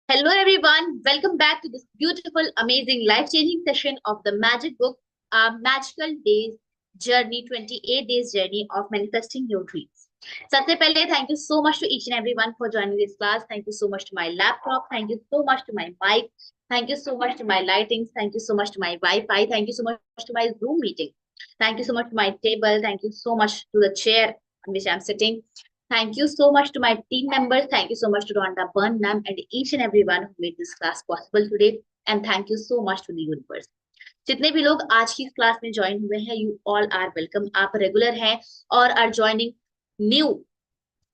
Hello, everyone. Welcome back to this beautiful, amazing, life changing session of the Magic Book, our magical days journey, 28 days journey of manifesting your dreams. सबसे पहले thank you so much to each and everyone for joining this class. Thank you so much to my laptop. Thank you so much to my mic. Thank you so much to my lightings. Thank you so much to my Wi-Fi. Thank you so much to my Zoom meeting. Thank you so much to my table. Thank you so much to the chair on which I'm sitting. Thank you so much to my team members. Thank you so much to Rhonda Burnham and each and everyone who made this class possible today. And thank you so much to the universe. जितने भी लोग आज की class में join हुए हैं, you all are welcome. आप regular हैं और are joining new,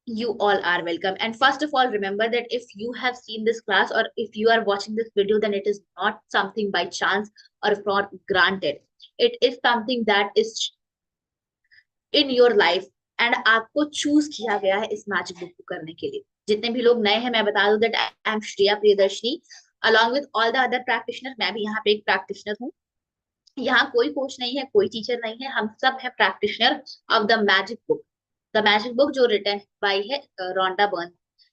you all are welcome. And first of all, remember that if you have seen this class or if you are watching this video, then it is not something by chance or for granted. It is something that is in your life and आपको choose किया गया है इस magic book को करने के लिए. जितने भी लोग नए हैं, मैं बता दूं that I am Shreya Priyadarshini along with all the other practitioner. मैं भी यहाँ पे एक प्रैक्टिशनर हूँ. यहाँ कोई कोच नहीं है, कोई टीचर नहीं है, हम सब है practitioner of the magic book. The magic book जो रिटन बाय है रोंडा बर्न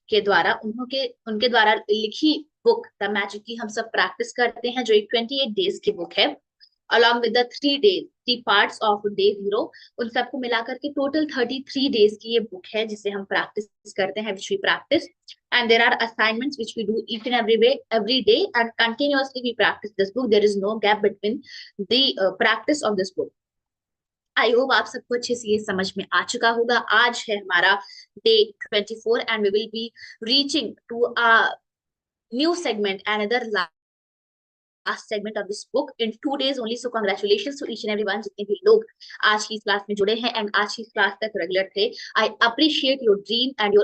के द्वारा, उनके द्वारा लिखी बुक द मैजिक की हम सब प्रैक्टिस करते हैं, जो एक 28 डेज की बुक है along with the 3 days, 3 parts of day 0. उन सबको मिलाकर के टोटल 33 days की ये बुक है जिसे हम प्रैक्टिस करते हैं, which we practice. And there are assignments which we do each and every day, and continuously we practice this book. There is no gap between the practice of this book. I hope आप सबको अच्छे से ये समझ में आ चुका होगा. आज है हमारा day 24 and we will be reaching to a new segment, another last segment of this book in 2 days only. So congratulations to each and everyone जितने भी लोग आज की क्लास में जुड़े हैं एंड आज की क्लास तक रेगुलर थे. I appreciate your dream and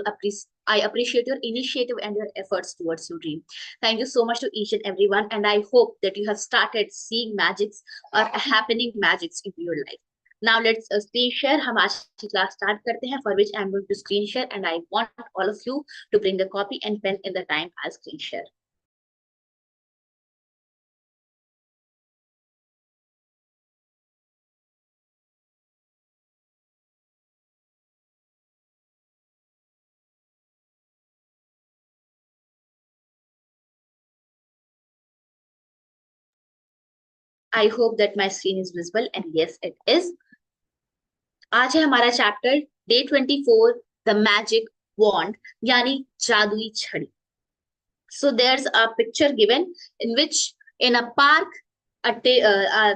I appreciate your initiative and your efforts towards your dream. Thank you so much to each and everyone, and I hope that you have started seeing magics or happening magics into your life. Now let's screen share. हम आज की class start करते हैं, for which I am going to screen share, and I want all of you to bring the copy and pen in the time I'll screen share. I hope that my screen is visible, and yes, it is. आज है हमारा chapter day 24, the magic wand, यानी जादुई छड़ी. So there's a picture given in which in a park a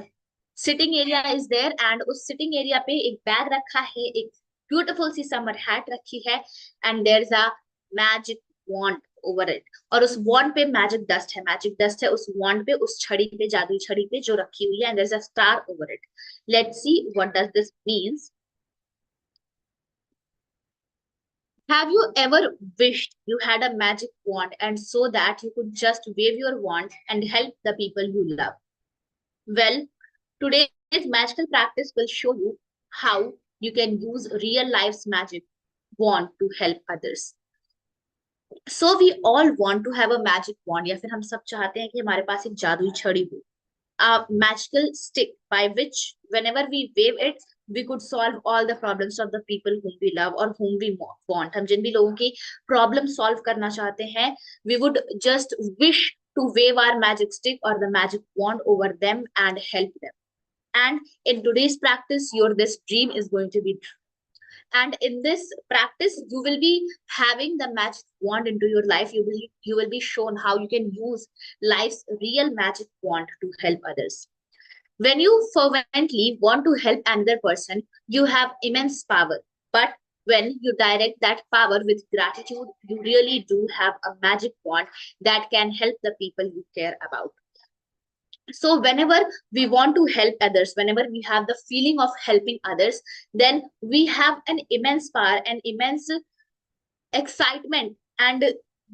sitting area is there, and उस sitting area पे एक bag रखा है, एक beautiful सी summer hat रखी है, and there's a magic wand over it. और उस wand पे magic dust है उस wand पे, उस छड़ी पे, जादुई छड़ी पे जो रखी हुई है, and there's a star over it. Let's see what does this means. Have you ever wished you had a magic wand and so that you could just wave your wand and help the people you love? Well, today's magical practice will show you how you can use real life's magic wand to help others. So we all want to have a magic wand, या फिर हम सब चाहते हैं कि हमारे पास एक जादुई छड़ी हो. A magical stick by which whenever we wave it, we could solve all the problems of the people whom we love or whom we want. हम जिन भी लोगों की problem solve करना चाहते हैं, we would just wish to wave our magic stick or the magic wand over them and help them. And in today's practice, your this dream is going to be true. And in this practice, you will be having the magic wand into your life. You will be shown how you can use life's real magic wand to help others. When you fervently want to help another person, you have immense power. But when you direct that power with gratitude, you really do have a magic wand that can help the people you care about. So whenever we want to help others, whenever we have the feeling of helping others, then we have an immense power, an immense excitement and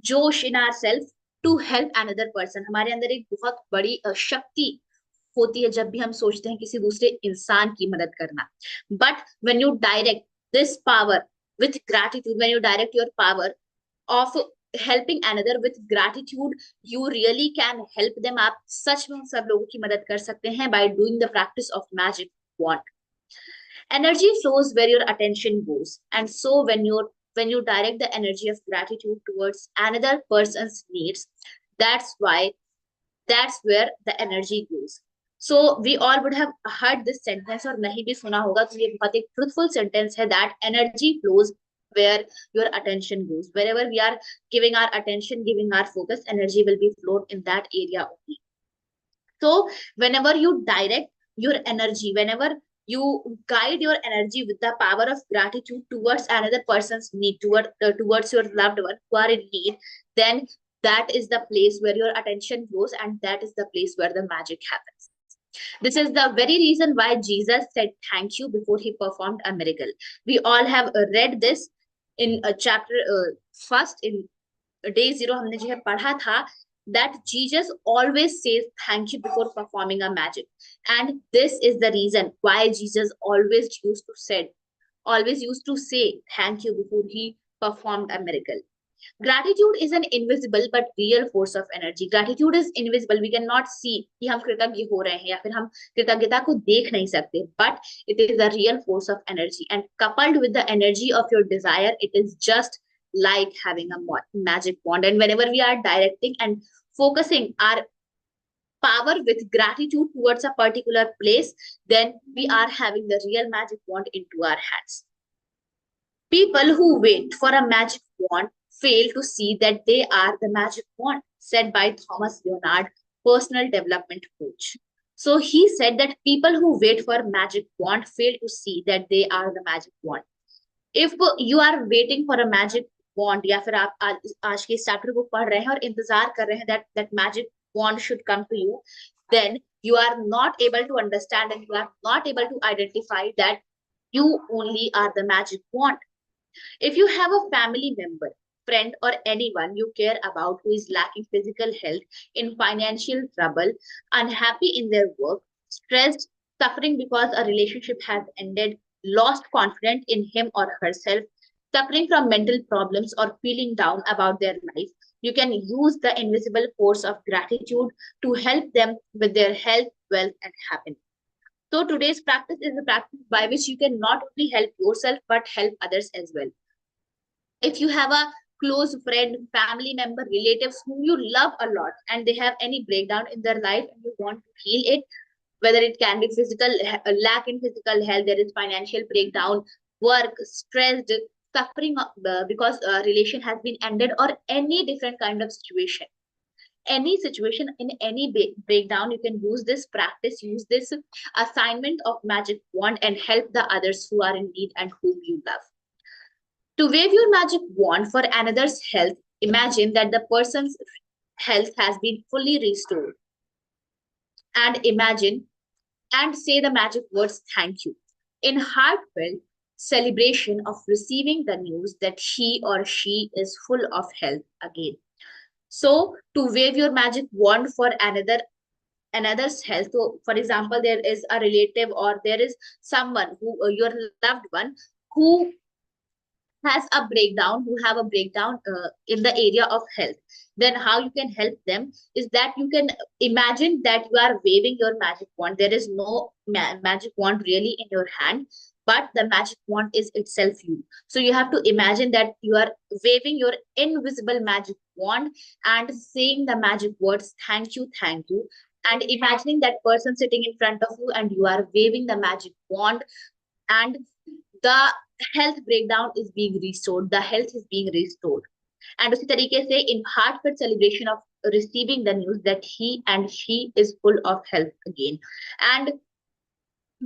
josh in ourselves to help another person. हमारे अंदर एक बहुत बड़ी शक्ति होती है जब भी हम सोचते हैं किसी दूसरे इंसान की मदद करना. But when you direct this power with gratitude, when you direct your power of helping another with gratitude, you really can help them. आप सच में सब लोगों की मदद कर सकते हैं by doing the practice of magic wand. Energy flows where your attention goes, and so when you direct the energy of gratitude towards another person's needs, that's why that's where the energy goes. So we all would have heard this sentence और नहीं भी सुना होगा तो ये बहुत एक truthful sentence है that energy flows where your attention goes. Wherever we are giving our attention, giving our focus, energy will be flowed in that area only. So whenever you direct your energy, whenever you guide your energy with the power of gratitude towards another person's need, towards your loved one who are in need, then that is the place where your attention goes, and that is the place where the magic happens. This is the very reason why Jesus said thank you before he performed a miracle. We all have read this in a chapter first in day zero हमने जो है पढ़ा था that Jesus always says thank you before performing a magic, and this is the reason why Jesus always used to say thank you before he performed a miracle. Gratitude is an invisible but real force of energy. Gratitude is invisible. We cannot see कि हम कृतज्ञ हो रहे हैं या फिर हम कृतज्ञता को देख नहीं सकते. But it is a real force of energy. And coupled with the energy of your desire, it is just like having a magic wand. And whenever we are directing and focusing our power with gratitude towards a particular place, then we are having the real magic wand into our hands. People who wait for a magic wand fail to see that they are the magic wand, said by Thomas Leonard, personal development coach. So he said that people who wait for magic wand fail to see that they are the magic wand. If you are waiting for a magic wand या फिर आप आज के chapter को पढ़ रहे हैं और इंतजार कर रहे हैं that magic wand should come to you, then you are not able to understand and you are not able to identify that you only are the magic wand. If you have a family member, friend, or anyone you care about who is lacking physical health, in financial trouble, unhappy in their work, stressed, suffering because a relationship has ended, lost confidence in him or herself, suffering from mental problems, or feeling down about their life, you can use the invisible force of gratitude to help them with their health, wealth, and happiness. So today's practice is a practice by which you can not only help yourself but help others as well. If you have a close friend, family member, relatives whom you love a lot and they have any breakdown in their life and you want to heal it, whether it can be physical lack in physical health, there is financial breakdown, work, stressed, suffering because a relation has been ended, or any different kind of situation. Any situation in any breakdown, you can use this practice, use this assignment of magic wand and help the others who are in need and whom you love. To wave your magic wand for another's health, imagine that the person's health has been fully restored. And imagine and say the magic words thank you in heartfelt celebration of receiving the news that he or she is full of health again. So to wave your magic wand for another's health. So for example, there is a relative or there is someone who your loved one who has a breakdown, who have a breakdown in the area of health, then how you can help them is that you can imagine that you are waving your magic wand. There is no magic wand really in your hand, but the magic wand is itself you. So you have to imagine that you are waving your invisible magic wand and saying the magic words thank you, and imagining that person sitting in front of you and you are waving the magic wand, and the health breakdown is being restored, the health is being restored. And उसी तरीके से in heartfelt celebration of receiving the news that he and she is full of health again. And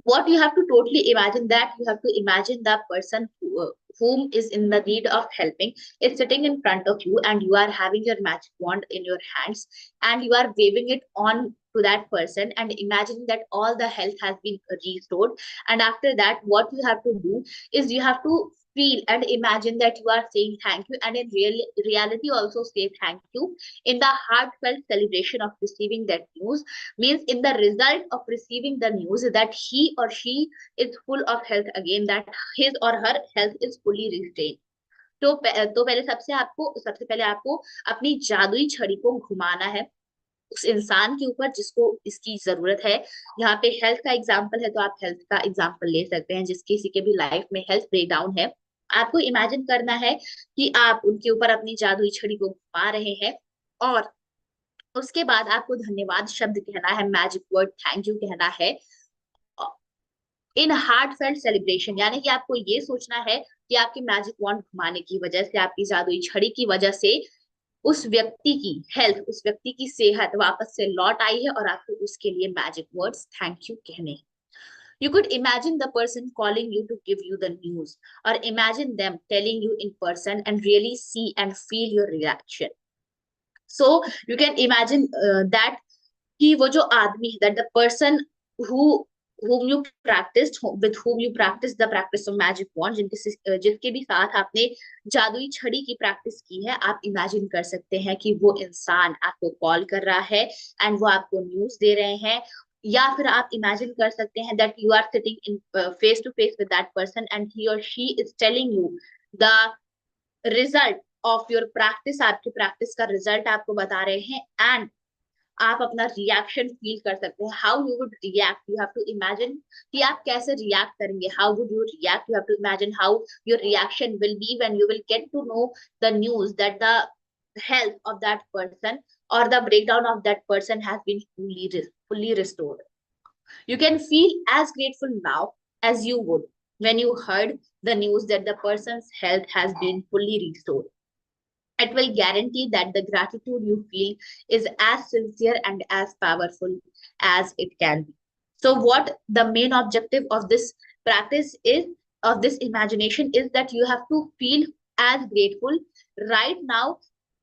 what you have to totally imagine, that you have to imagine the person whom is in the need of helping is sitting in front of you, and you are having your magic wand in your hands and you are waving it on to that person and imagining that all the health has been restored. And after that, what you have to do is you have to feel and imagine that you are saying thank you, and in reality also say thank you in the heartfelt celebration of receiving that news, means in the result of receiving the news that he or she is full of health again, that his or her health is fully restored. तो पहले सबसे पहले आपको अपनी जादुई छड़ी को घुमाना है उस इंसान के ऊपर जिसको इसकी जरूरत है. यहाँ पे हेल्थ का एग्जांपल है तो आप हेल्थ का एग्जांपल ले सकते हैं. जिस किसी के भी लाइफ में हेल्थ ब्रेकडाउन है, आपको इमेजिन करना है कि आप उनके ऊपर अपनी जादुई छड़ी को घुमा रहे हैं, और उसके बाद आपको धन्यवाद शब्द कहना है, मैजिक वर्ड थैंक यू कहना है इन हार्ट फेल्ट सेलिब्रेशन। यानी कि आपको ये सोचना है कि आपकी मैजिक वॉन्ड घुमाने की वजह से, आपकी जादुई छड़ी की वजह से उस व्यक्ति की हेल्थ, उस व्यक्ति की सेहत वापस से लौट आई है, और आपको उसके लिए मैजिक वर्ड्स थैंक यू कहने हैं। You could imagine the person calling you to give you the news, or imagine them telling you in person and really see and feel your reaction. So you can imagine that कि वो जो आदमी, that the person who whom you practiced, with whom you practice the practice of magic wand, जिसके भी साथ आपने जादुई छड़ी की प्रैक्टिस की है, आप इमेजिन कर सकते हैं कि वो इंसान आपको कॉल कर रहा है एंड वो आपको न्यूज दे रहे हैं। या फिर आप इमेजिन कर सकते हैं that you are sitting in face to face with that person and he or she is telling you the result of your practice, आपकी प्रैक्टिस का रिजल्ट आपको बता रहे हैं, एंड आप अपना रिएक्शन फील कर सकते हैं। How you would react, you have to imagine कि आप कैसे रिएक्ट करेंगे। How would you react, you have to imagine how your reaction will be when you will get to know the news that the health of that person or the breakdown of that person has been fully restored. You can feel as grateful now as you would when you heard the news that the person's health has been fully restored. It will guarantee that the gratitude you feel is as sincere and as powerful as it can be. So, what the main objective of this practice is, of this imagination, is that you have to feel as grateful right now,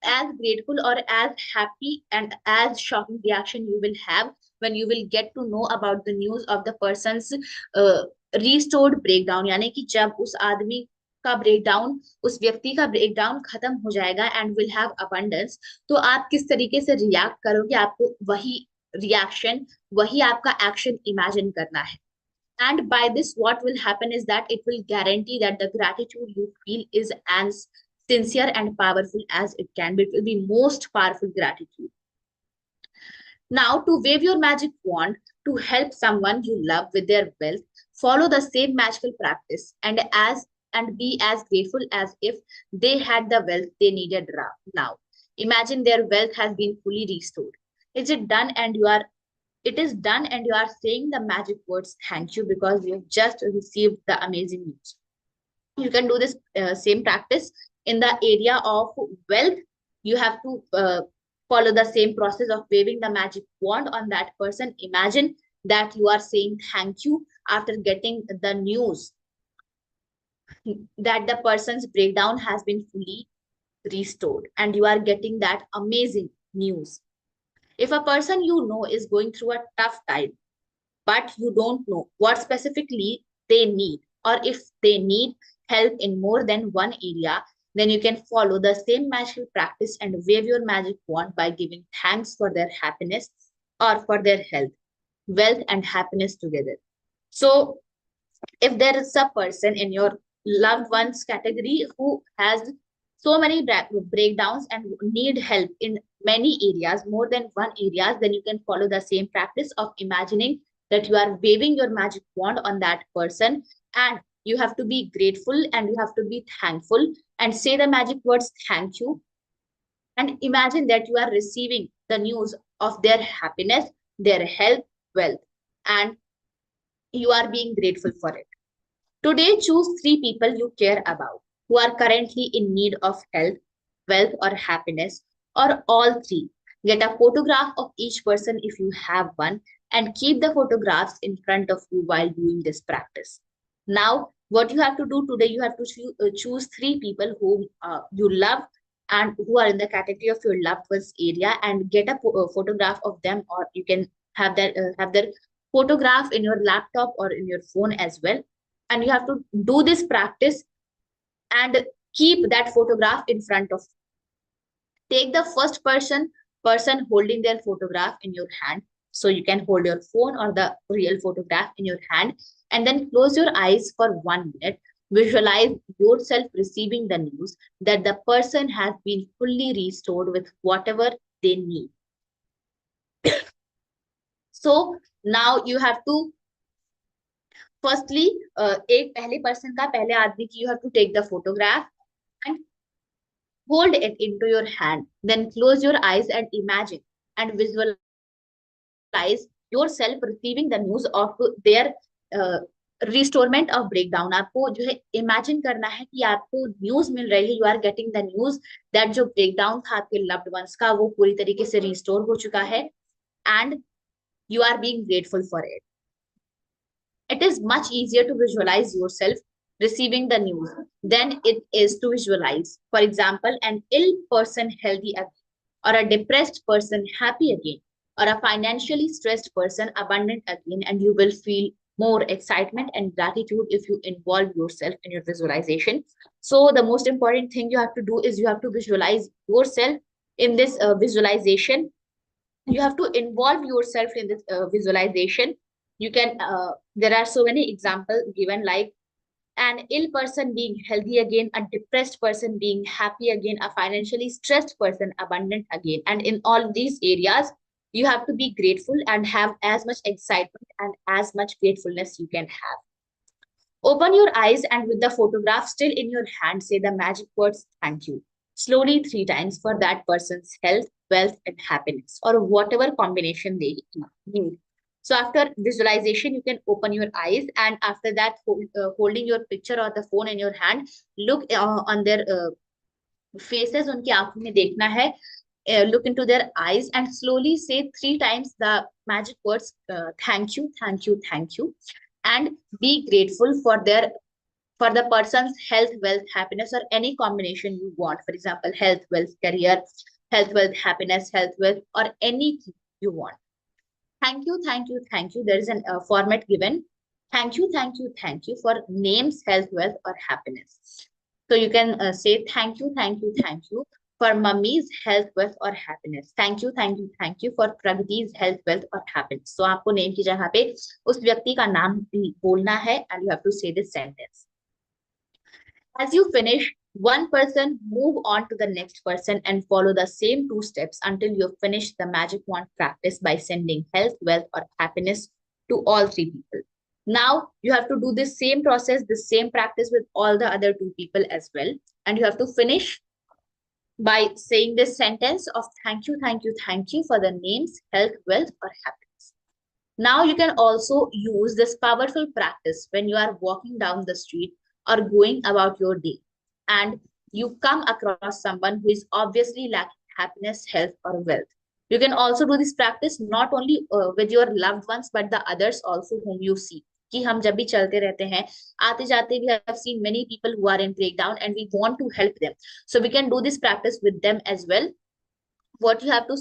as grateful or as happy and as shocking reaction you will have when you will get to know about the news of the person's uh, restored breakdown. यानी कि जब उस आदमी का breakdown, उस व्यक्ति का breakdown खत्म हो जाएगा एंड विल हैव अबंडेंस, तो आप किस तरीके से रिएक्ट करोगे, आपको वही रिएक्शन, वही आपका एक्शन इमेजिन करना है। And by this, what will happen is that it will guarantee that the gratitude you feel is as sincere and powerful as it can be. It will be most powerful gratitude. Now, to wave your magic wand to help someone you love with their wealth, follow the same magical practice and be as grateful as if they had the wealth they needed now. Imagine their wealth has been fully restored. Is it done and you are it is done and you are saying the magic words thank you because you have just received the amazing news. You can do this same practice in the area of wealth. You have to follow the same process of waving the magic wand on that person. Imagine that you are saying thank you after getting the news that the person's breakdown has been fully restored, and you are getting that amazing news. If a person you know is going through a tough time, but you don't know what specifically they need, or if they need help in more than one area, then you can follow the same magical practice and wave your magic wand by giving thanks for their happiness or for their health, wealth, and happiness together. So, if there is a person in your loved ones category who has so many breakdowns and need help in many areas, more than one areas, then you can follow the same practice of imagining that you are waving your magic wand on that person, and you have to be grateful and you have to be thankful and say the magic words thank you, and imagine that you are receiving the news of their happiness, their health, wealth, and you are being grateful for it. Today, choose three people you care about who are currently in need of health, wealth, or happiness, or all three. Get a photograph of each person if you have one, and keep the photographs in front of you while doing this practice. Now, what you have to do today, you have to choose three people whom you love and who are in the category of your loved ones area, and get a photograph of them, or you can have their photograph in your laptop or in your phone as well, and you have to do this practice and keep that photograph in front of you. Take the first person holding their photograph in your hand, so you can hold your phone or the real photograph in your hand, and then close your eyes for 1 minute. Visualize yourself receiving the news that the person has been fully restored with whatever they need. So now you have to firstly एक पहले person का, पहले आदमी की, you have to take the photograph and hold it into your hand. Then close your eyes and imagine and visualize yourself receiving the news of their restorement of breakdown. आपको जो है imagine करना है कि आपको न्यूज मिल रही है, you are getting the news that जो ब्रेकडाउन था आपके लव्ड वंस का वो पूरी तरीके से रिस्टोर हो चुका है, and you are being grateful for it. It is much easier to visualize yourself receiving the news than it is to visualize, for example, an ill person healthy again, or a depressed person happy again, or a financially stressed person abundant again, and you will feel more excitement and gratitude if you involve yourself in your visualization. So the most important thing you have to do is you have to visualize yourself in this visualization. You have to involve yourself in this visualization. You can there are so many examples given, like an ill person being healthy again, a depressed person being happy again, a financially stressed person abundant again. And in all these areas you have to be grateful and have as much excitement and as much gratefulness you can have. Open your eyes and with the photograph still in your hand, say the magic words thank you slowly 3 times for that person's health, wealth, and happiness, or whatever combination they need. So after visualization, you can open your eyes, and after that, holding your picture or the phone in your hand, look on their faces, उनकी आंखों में देखना है. Look into their eyes and slowly say 3 times the magic words thank you, thank you, thank you, and be grateful for their for the person's health, wealth, happiness, or any combination you want. For example, health, wealth, career, health, wealth, happiness, health, wealth, or anything you want. Thank you, thank you, thank you. There is a format given. Thank you, thank you, thank you for names, health, wealth, or happiness. So you can say thank you, thank you, thank you for mummy's health, wealth, or happiness. Thank you for Pragati's health, wealth, or happiness. So आपको name की जगह पे उस व्यक्ति का नाम बोलना है, and you have to say this sentence. As you finish one person, move on to the next person and follow the same 2 steps until you finish the magic wand practice by sending health, wealth, or happiness to all 3 people. Now you have to do the same process, the same practice with all the other 2 people as well. And you have to finish by saying this sentence of thank you for the names, health, wealth, or happiness. Now you can also use this powerful practice when you are walking down the street or going about your day and you come across someone who is obviously lacking happiness, health, or wealth. You can also do this practice not only with your loved ones but the others also whom you see. कि हम जब भी चलते रहते हैं आते जाते, we have seen many people who are in breakdown and we want to help them. So we can do this practice with them as well. What you have to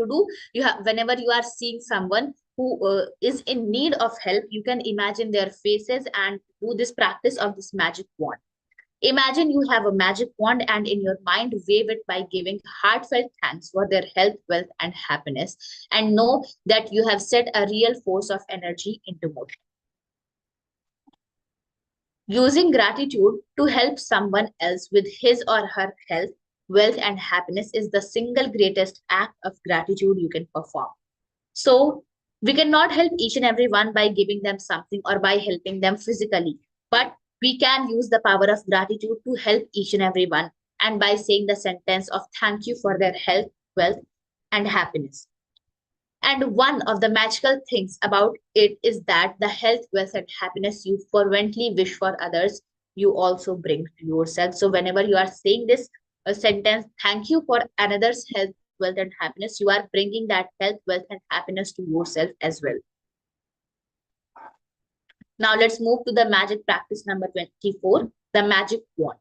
do, you have, whenever you are seeing someone who is in need of help, you can imagine their faces and do this practice of this magic wand. Imagine you have a magic wand and in your mind wave it by giving heartfelt thanks for their health, wealth, and happiness, and know that you have set a real force of energy into motion. Using gratitude to help someone else with his or her health, wealth, and happiness is the single greatest act of gratitude you can perform. So, we cannot help each and every one by giving them something or by helping them physically, but we can use the power of gratitude to help each and every one, and by saying the sentence of thank you for their health, wealth, and happiness. And one of the magical things about it is that the health, wealth, and happiness you fervently wish for others, you also bring to yourself. So whenever you are saying this sentence, thank you for another's health, wealth, and happiness, you are bringing that health, wealth, and happiness to yourself as well. Now let's move to the magic practice number 24, the magic wand.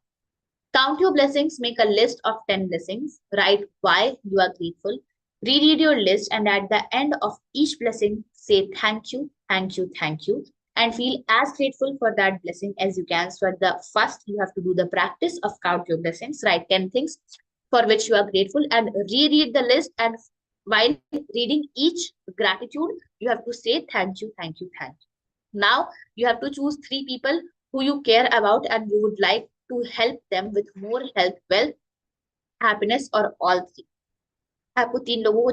Count your blessings, make a list of 10 blessings, write why you are grateful, reread your list, and at the end of each blessing, say thank you, thank you, thank you, and feel as grateful for that blessing as you can. So at the first, you have to do the practice of count your blessings, write 10 things for which you are grateful, and reread the list. And while reading each gratitude, you have to say thank you, thank you, thank you. Now you have to choose 3 people who you care about and you would like to help them with more health, wealth, happiness, or all 3. आपको 3 लोगों को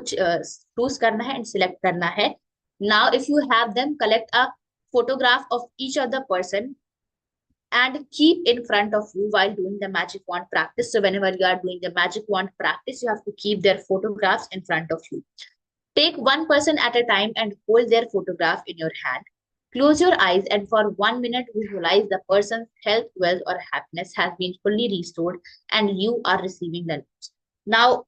choose करना है and select करना है. Now, if you have them, collect a photograph of each other person and keep in front of you while doing the magic wand practice. So whenever you are doing the magic wand practice, you have to keep their photographs in front of you. Take one person at a time and hold their photograph in your hand. Close your eyes and for 1 minute visualize the person's health, wealth, or happiness has been fully restored and you are receiving the news. Now,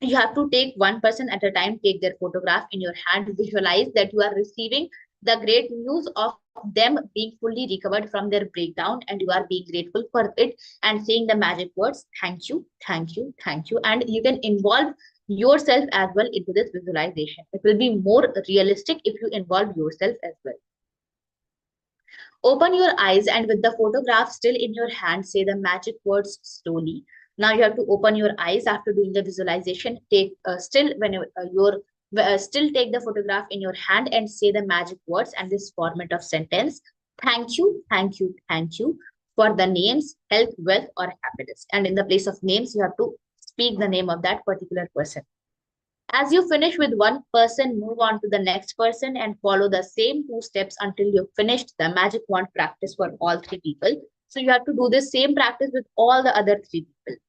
you have to take one person at a time, take their photograph in your hand, visualize that you are receiving the great news of them being fully recovered from their breakdown and you are being grateful for it and saying the magic words, thank you, thank you, thank you. And you can involve yourself as well into this visualization. It will be more realistic if you involve yourself as well. Open your eyes and with the photograph still in your hand, say the magic words slowly. Now you have to open your eyes after doing the visualization. Take still when you're still take the photograph in your hand and say the magic words and this format of sentence. Thank you, thank you, thank you for the names, health, wealth, or happiness. And in the place of names, you have to speak the name of that particular person. As you finish with one person, move on to the next person and follow the same 2 steps until you've finished the magic wand practice for all 3 people. So you have to do the same practice with all the other 3 people.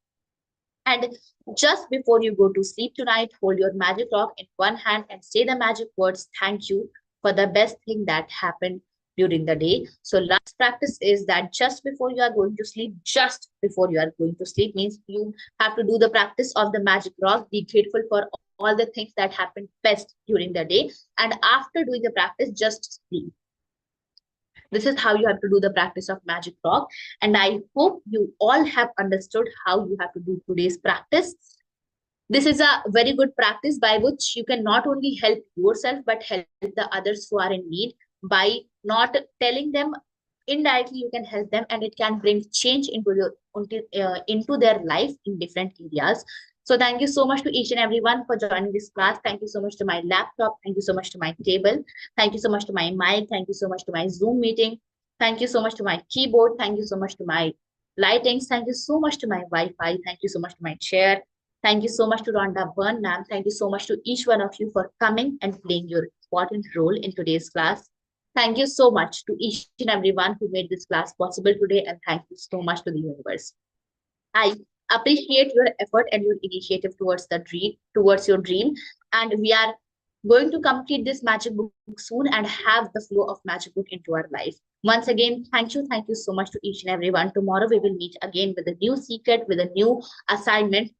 And just before you go to sleep tonight, hold your magic rock in one hand and say the magic words, thank you for the best thing that happened during the day. So last practice is that just before you are going to sleep, just before you are going to sleep means you have to do the practice of the magic rock, be grateful for all the things that happened best during the day. And after doing the practice, just sleep. This is how you have to do the practice of magic rock. And I hope you all have understood how you have to do today's practice. This is a very good practice by which you can not only help yourself, but help the others who are in need by not telling them. Indirectly, you can help them and it can bring change into their life in different areas. So thank you so much to each and everyone for joining this class. Thank you so much to my laptop. Thank you so much to my table. Thank you so much to my mic. Thank you so much to my Zoom meeting. Thank you so much to my keyboard. Thank you so much to my lightings. Thank you so much to my Wi-Fi. Thank you so much to my chair. Thank you so much to Rhonda Byrne, ma'am. Thank you so much to each one of you for coming and playing your important role in today's class. Thank you so much to each and everyone who made this class possible today, and thank you so much to the universe. I appreciate your effort and your initiative towards your dream, and we are going to complete this magic book soon and have the flow of magic book into our life. Once again, thank you so much to each and everyone. Tomorrow we will meet again with a new secret, with a new assignment